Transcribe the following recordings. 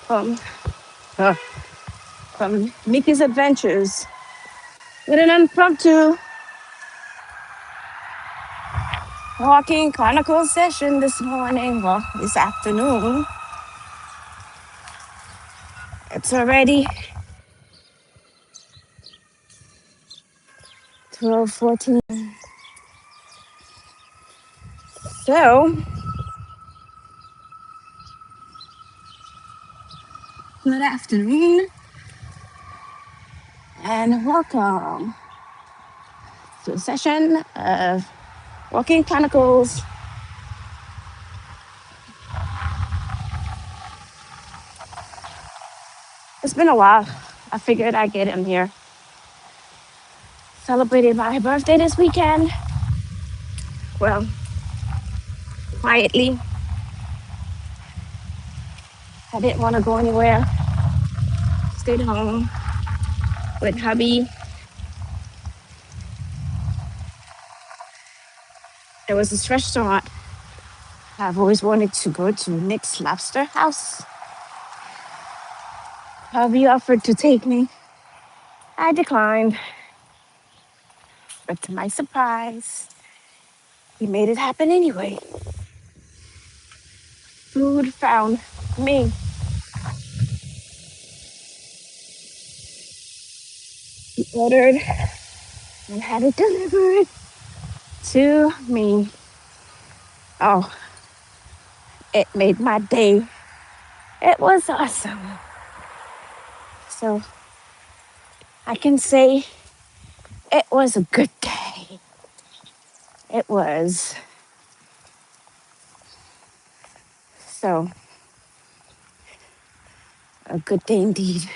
from uh, from Mickey's Adventures with an impromptu walking Chronicles session this morning. Well, this afternoon. It's already 12:14. So, good afternoon and welcome to a session of Walking Chronicles. It's been a while. I figured I'd get him here. Celebrated my birthday this weekend. Well, quietly. I didn't want to go anywhere. Stayed home with hubby. There was this restaurant I've always wanted to go to, Nick's Lobster House. Hubby offered to take me. I declined. But to my surprise, he made it happen anyway. Food found me. He ordered and had it delivered to me. Oh, it made my day. It was awesome. So I can say it was a good day. It was. So, a good day indeed.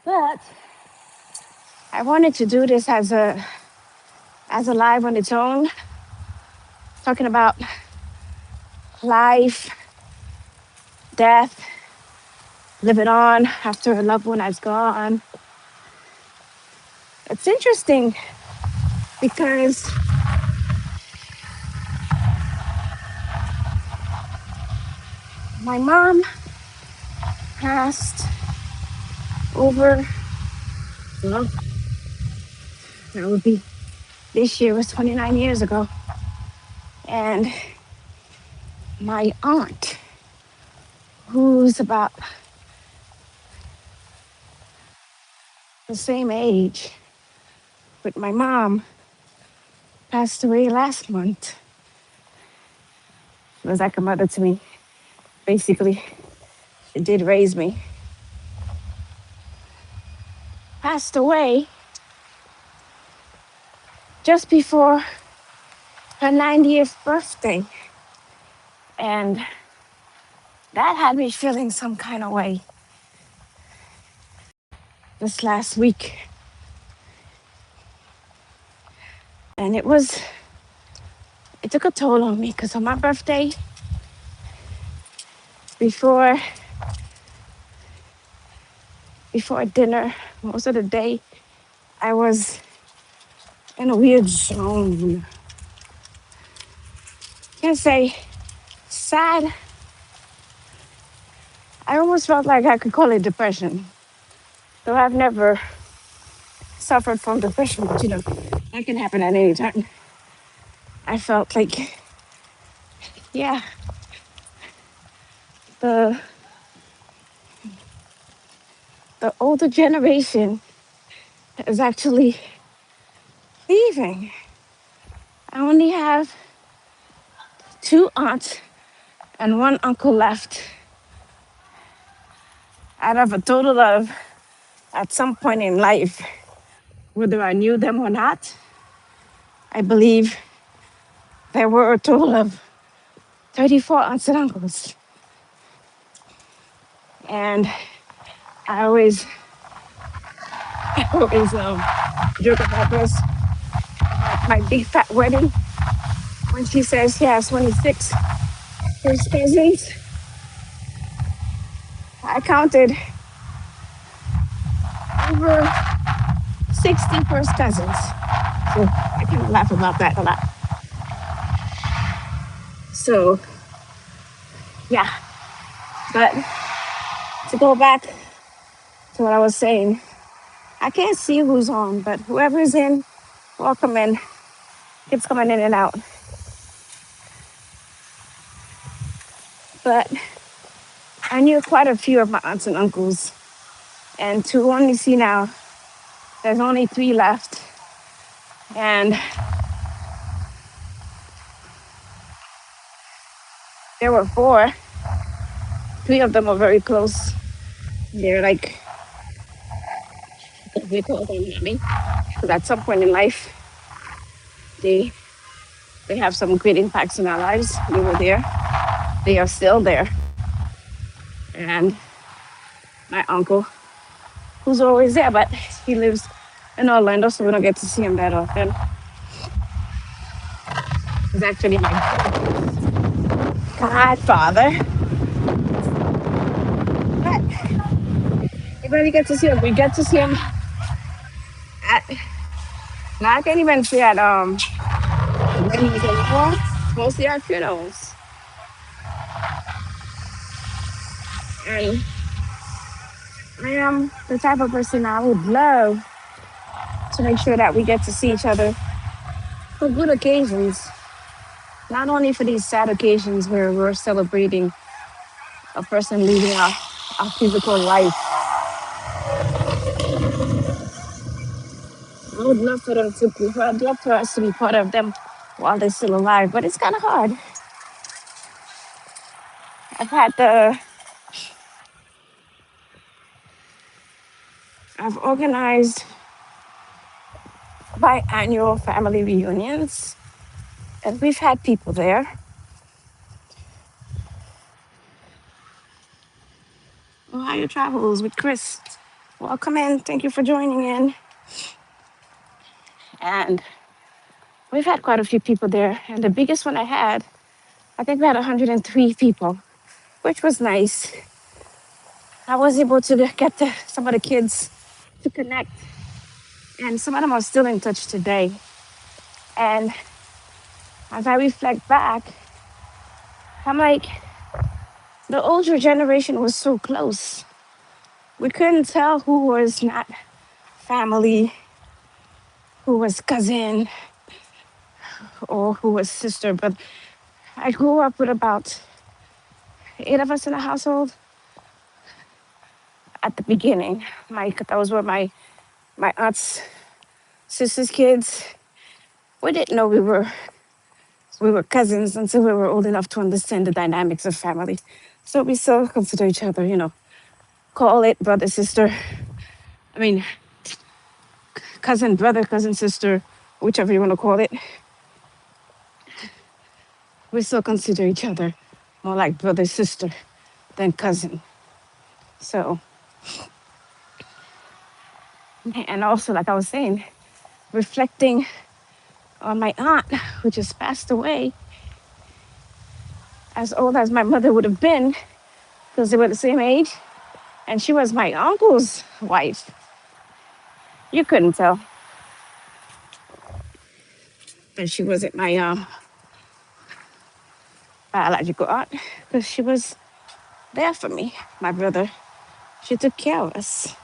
But I wanted to do this as a live on its own, talking about life, death, living on after a loved one has gone. It's interesting because my mom passed over, well, that would be, this year was 29 years ago. And my aunt, who's about the same age with my mom, passed away last month. She was like a mother to me. Basically, she did raise me. Passed away just before her 90th birthday. And that had me feeling some kind of way this last week. And it took a toll on me because on my birthday, before dinner, most of the day, I was in a weird zone. Can't say sad. I almost felt like I could call it depression. Though I've never suffered from depression, but that can happen at any time. I felt like, yeah, the older generation is actually leaving. I only have 2 aunts and 1 uncle left out of a total of, at some point in life, whether I knew them or not, I believe there were a total of 34 aunts and uncles. And I always joke about this, my big fat wedding, when she says she has 26 first cousins. I counted over 60 first cousins. So I can laugh about that a lot. So Yeah, but to go back to what I was saying, I can't see who's on, but whoever's in, welcome in. Keeps coming in and out. But I knew quite a few of my aunts and uncles, and to only see now, there's only three left, and there were four. Three of them are very close. They're like we call them mommy, because at some point in life, they they have some great impacts in our lives. We were there. They are still there. And my uncle, who's always there, but he lives in Orlando, so we don't get to see him that often. He's actually my godfather. But we barely get to see him. We get to see him at, now I can't even say at weddings anymore, mostly at funerals. And I am the type of person I would love to make sure that we get to see each other for good occasions, not only for these sad occasions where we're celebrating a person leaving our physical life. I would love for them to be, I'd love for us to be part of them while they're still alive, but it's kind of hard. I've had the, I've organized biannual family reunions, and we've had people there. Ohio Travels with Chris. Welcome in. Thank you for joining in. And we've had quite a few people there. And the biggest one I had, I think we had 103 people, which was nice. I was able to get some of the kids to connect, and some of them are still in touch today. And as I reflect back, I'm like, the older generation was so close. We couldn't tell who was not family, who was cousin, or who was sister. But I grew up with about 8 of us in the household at the beginning. Those were my aunt's sister's kids. We didn't know we were cousins until we were old enough to understand the dynamics of family. So we still consider each other, call it brother, sister. I mean, cousin, brother, cousin, sister, whichever you want to call it. We still consider each other more like brother, sister than cousin. So, and also, like I was saying, reflecting on my aunt who just passed away, as old as my mother would have been, because they were the same age, and she was my uncle's wife. You couldn't tell that she wasn't my biological aunt, because she was there for me, my brother. She took care of us.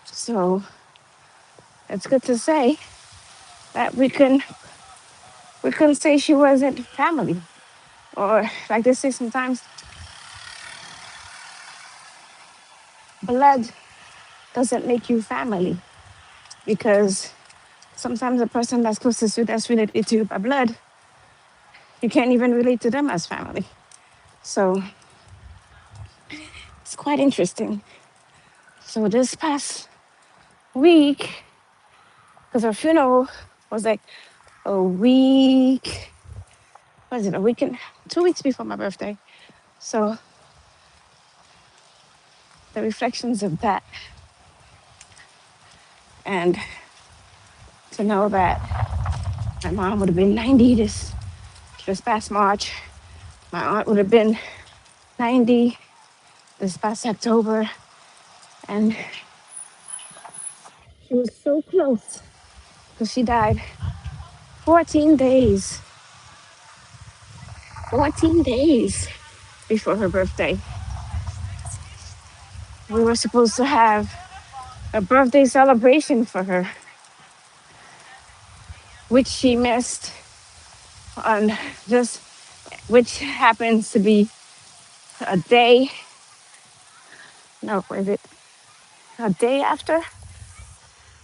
So it's good to say that we couldn't say she wasn't family. Or like they say sometimes, blood doesn't make you family, because sometimes the person that's closest to you, that's related to you by blood, you can't even relate to them as family. So it's quite interesting. So this past week, because our funeral was like a week, was it a weekend? 2 weeks before my birthday. So the reflections of that, and to know that my mom would have been 90 this past March. My aunt would have been 90 this past October. And she was so close because she died 14 days. 14 days. before her birthday. We were supposed to have a birthday celebration for her, which she missed on just, which happens to be a day, no, was it a day after?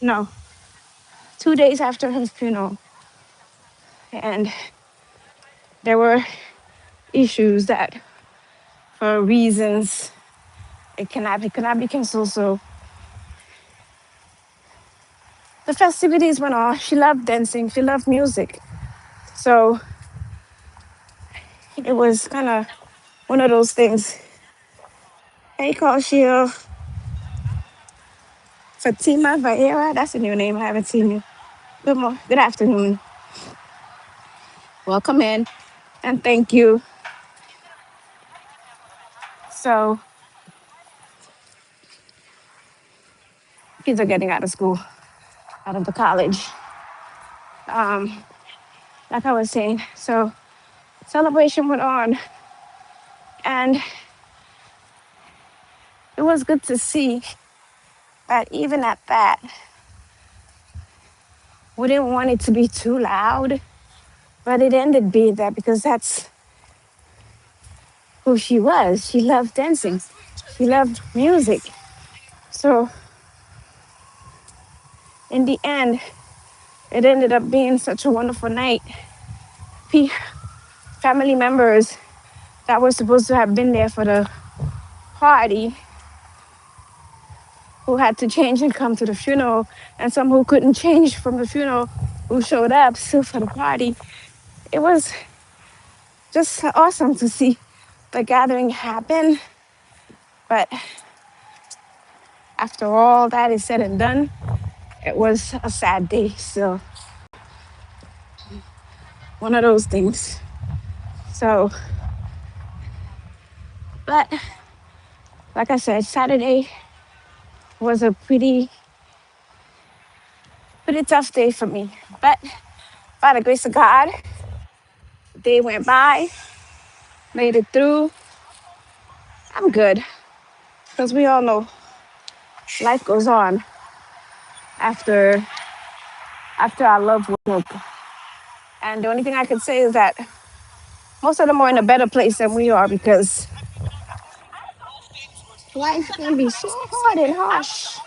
No, 2 days after her funeral. And there were issues that, for reasons, it cannot be canceled. So the festivities went on. She loved dancing, she loved music. So it was kind of one of those things. Hey, call Sheila. Fatima Vieira, that's a new name. I haven't seen you. Good afternoon. Welcome in, and thank you. So kids are getting out of school, out of the college. Um, like I was saying, so celebration went on, and it was good to see that even at that, we didn't want it to be too loud, but it ended being that because that's who she was. She loved dancing, she loved music. So in the end, it ended up being such a wonderful night. Family members that were supposed to have been there for the party who had to change and come to the funeral, and some who couldn't change from the funeral who showed up still for the party. It was just awesome to see the gathering happen. But after all that is said and done, it was a sad day still. One of those things. So, but like I said, Saturday was a pretty tough day for me. But by the grace of God, the day went by, made it through. I'm good. Because we all know life goes on after our loved one. And the only thing I can say is that most of them are in a better place than we are because life can be so hard and harsh.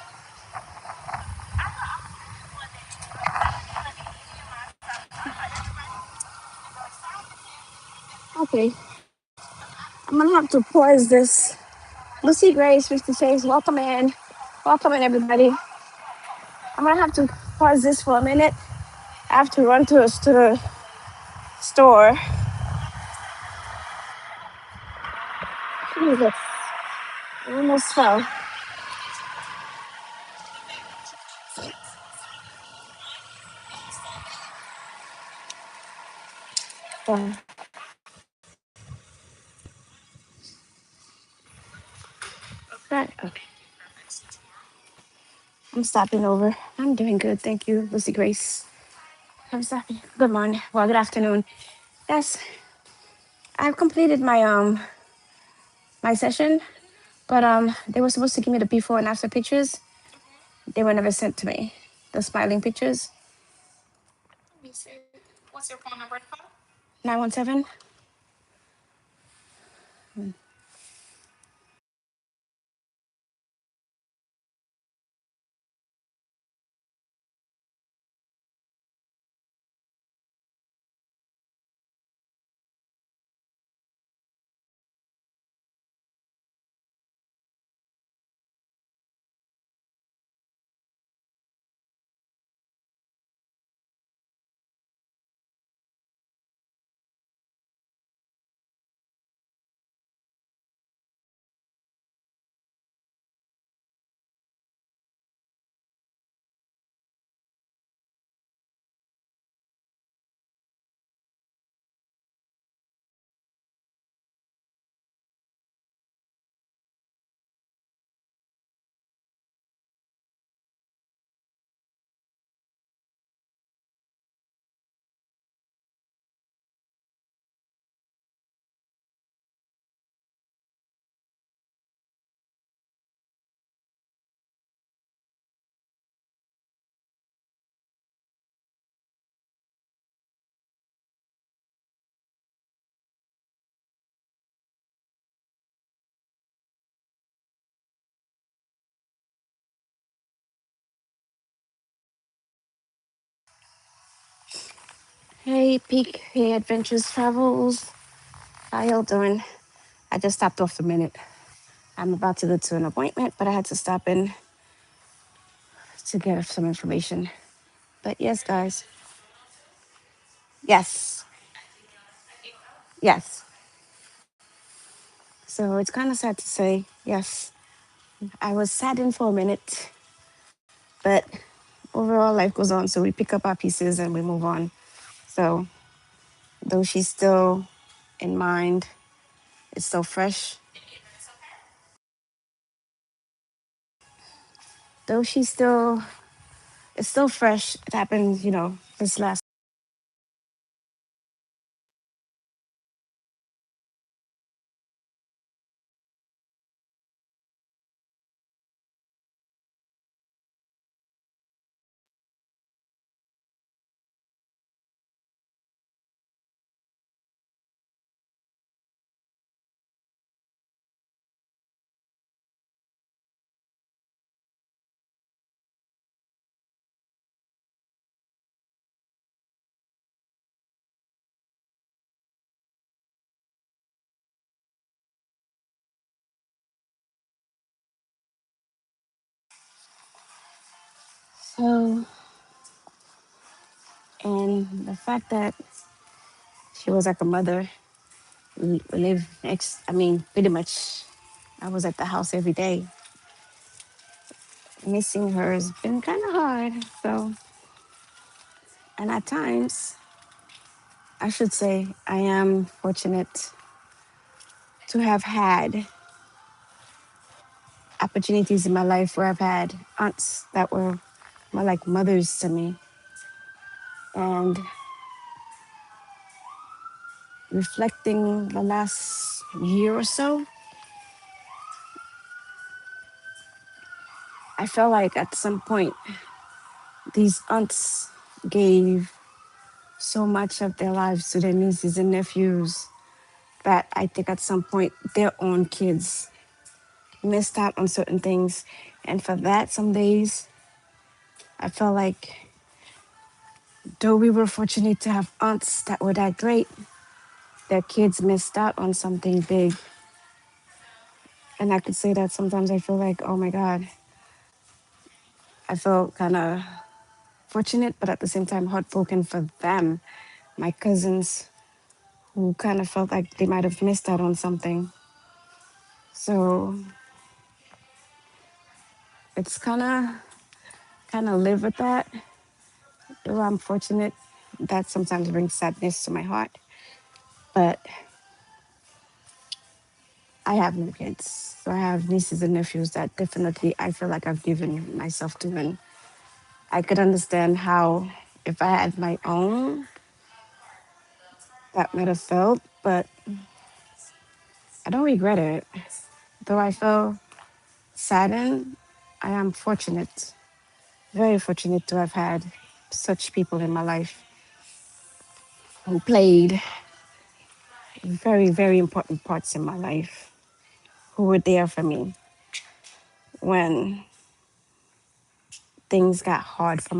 Okay, I'm gonna have to pause this. Lucy Grace, Mr. Chase, welcome in. Welcome in, everybody. I'm gonna have to pause this for a minute. I have to run to the store. Jesus, I almost fell. Uh, right, okay. I'm stopping over. I'm doing good, thank you, Lucy Grace. I'm stopping. Good morning. Well, good afternoon. Yes, I've completed my session, but they were supposed to give me the before and after pictures. They were never sent to me. The smiling pictures. 917. Hey, Peak. Hey, Adventures Travels. How y'all doing? I just stopped off a minute. I'm about to go to an appointment, but I had to stop in to get some information. But yes, guys. Yes. Yes. So it's kind of sad to say, yes, I was saddened for a minute, but overall life goes on. So we pick up our pieces and we move on. So though she's still in mind, it's still fresh. Though she's still, it's still fresh. It happened, this last. So, and the fact that she was like a mother, we live next, I mean, pretty much, I was at the house every day. Missing her has been kind of hard. So, and at times, I should say, I am fortunate to have had opportunities in my life where I've had aunts that were more like mothers to me. And reflecting the last year or so, I felt like at some point, these aunts gave so much of their lives to their nieces and nephews that I think at some point their own kids missed out on certain things. And for that, some days I felt like though we were fortunate to have aunts that were that great, their kids missed out on something big. And I could say that sometimes I feel like, oh my God, I felt kind of fortunate, but at the same time heartbroken for them, my cousins who kind of felt like they might have missed out on something. So it's kind of live with that. Though I'm fortunate, that sometimes brings sadness to my heart. But I have no kids. So I have nieces and nephews that definitely I feel like I've given myself to. And I could understand how, if I had my own, that might have felt, but I don't regret it. Though I feel saddened, I am fortunate, very fortunate to have had such people in my life who played very, very important parts in my life, who were there for me when things got hard for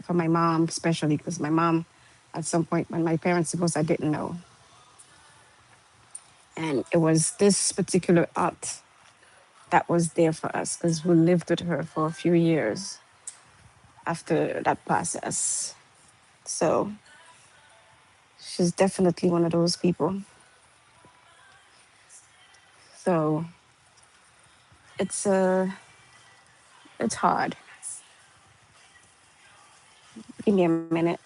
for my mom, especially because my mom, at some point when my parents divorced, I didn't know, and it was this particular aunt that was there for us because we lived with her for a few years after that process. So she's definitely one of those people. So it's it's hard. Give me a minute.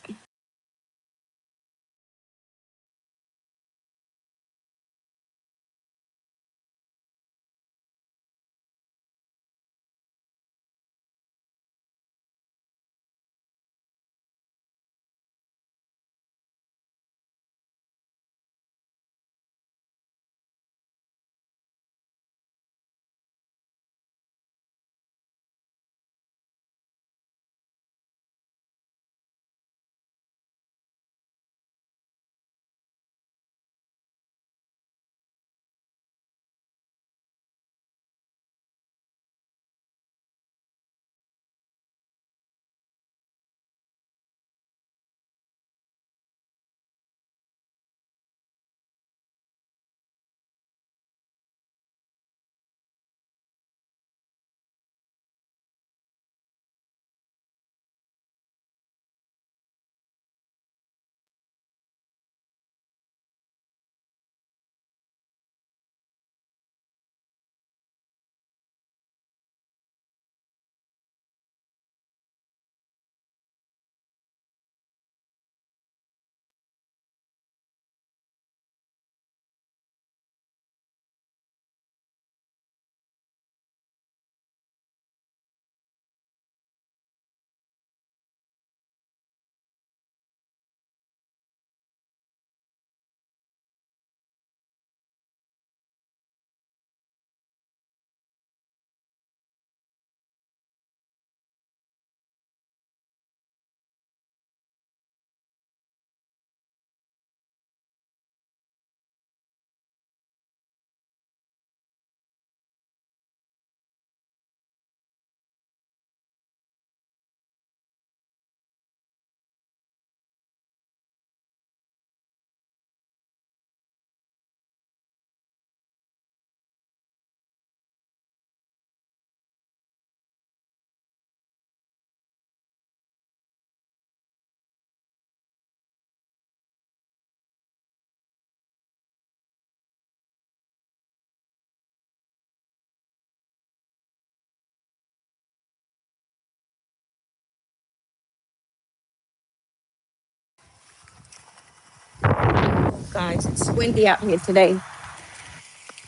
guys. It's windy out here today.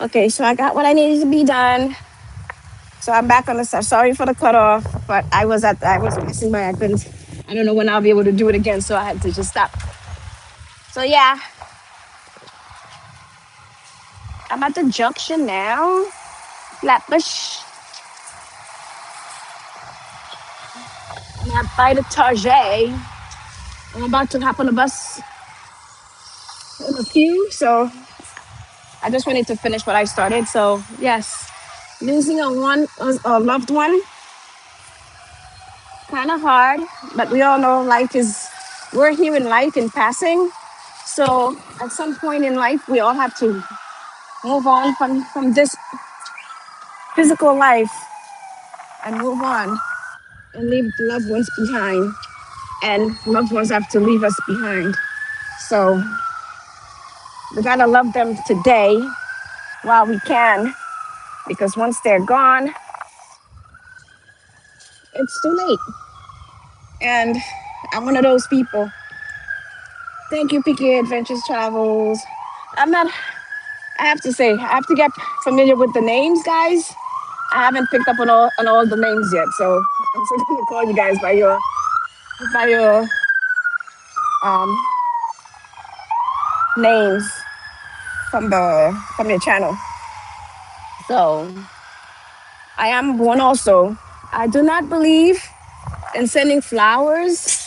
Okay, so I got what I needed to be done. So I'm back on the stuff. Sorry for the cutoff, but I was passing by. I couldn't. I don't know when I'll be able to do it again, so I had to just stop. So yeah, I'm at the junction now. Flatbush. I'm at by the Target. I'm about to hop on the bus in a few, so I just wanted to finish what I started. So yes, losing a loved one, kind of hard, but we all know life is. We're here in life in passing. So at some point in life, we all have to move on from this physical life and move on and leave the loved ones behind. And loved ones have to leave us behind. So we gotta love them today while we can, because once they're gone, it's too late. And I'm one of those people. Thank you, Picky Adventures Travels. I'm not. I have to say, I have to get familiar with the names, guys. I haven't picked up on all the names yet, so I'm still gonna call you guys by your um, names from your channel. So I am one also. I do not believe in sending flowers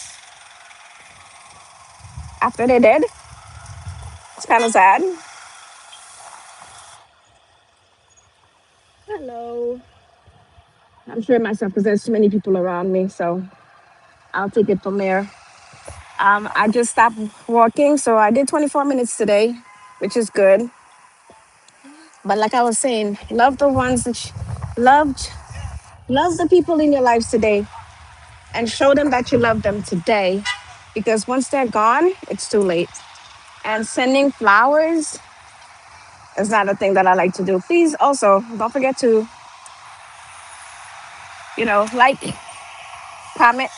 after they're dead. It's kind of sad. Hello. I'm sure myself because there's too many people around me, so I'll take it from there. I just stopped walking, so I did 24 minutes today, which is good. But like I was saying, love the ones that loved, love the people in your lives today, and show them that you love them today, because once they're gone, it's too late. And sending flowers is not a thing that I like to do. Please also don't forget to, like, comment.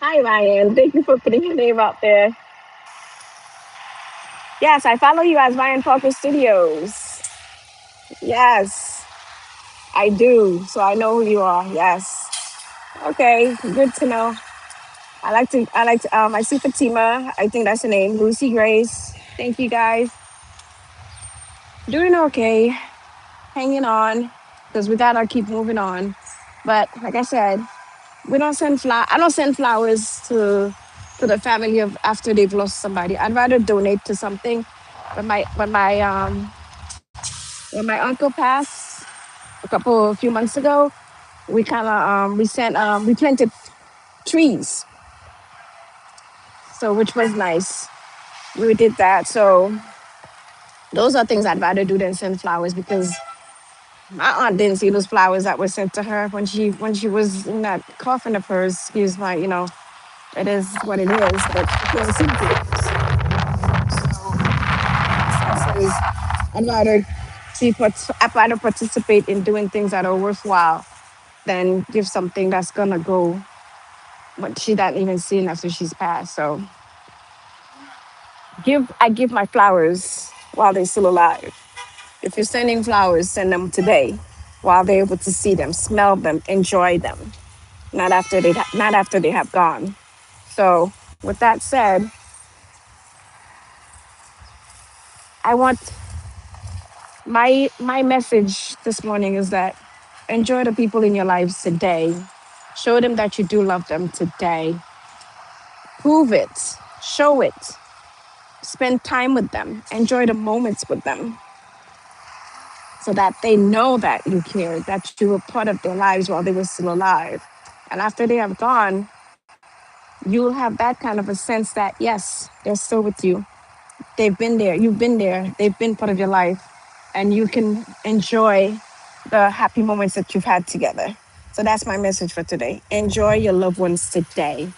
Hi Ryan, thank you for putting your name out there. Yes, I follow you as Ryan Parker Studios. Yes, I do. So I know who you are. Yes. Okay, good to know. I see Fatima. I think that's her name. Lucy Grace. Thank you guys. Doing okay. Hanging on. Because we gotta keep moving on. But like I said, we don't send I don't send flowers to the family of after they've lost somebody. I'd rather donate to something. When my uncle passed a few months ago, we kind of we planted trees, so which was nice. We did that. So those are things I'd rather do than send flowers, because my aunt didn't see those flowers that were sent to her when she was in that coffin of hers. Excuse my, it is what it is, but she can't see things. So I'd rather participate in doing things that are worthwhile than give something that's gonna go, but she not even seen after she's passed. So I give my flowers while they're still alive. If you're sending flowers, send them today while they're able to see them, smell them, enjoy them, not after they have gone. So with that said, I want my message this morning is that enjoy the people in your lives today. Show them that you do love them today. Prove it. Show it. Spend time with them. Enjoy the moments with them, so that they know that you care, that you were part of their lives while they were still alive. And after they have gone, you'll have that kind of a sense that, yes, they're still with you. They've been there. You've been there. They've been part of your life. And you can enjoy the happy moments that you've had together. So that's my message for today. Enjoy your loved ones today.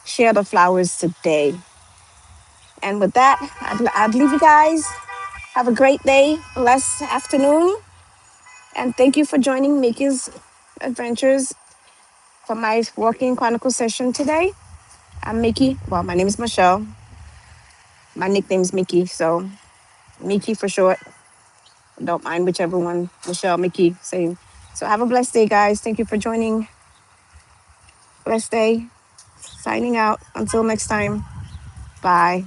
Share the flowers today. And with that, I'd leave you guys. Have a great day, blessed afternoon. And thank you for joining Mickey's Adventures for my Walking Chronicles session today. I'm Mickey. Well, my name is Michelle. My nickname is Mickey, so Mickey for short. Don't mind whichever one, Michelle, Mickey, same. So have a blessed day, guys. Thank you for joining. Blessed day. Signing out. Until next time. Bye.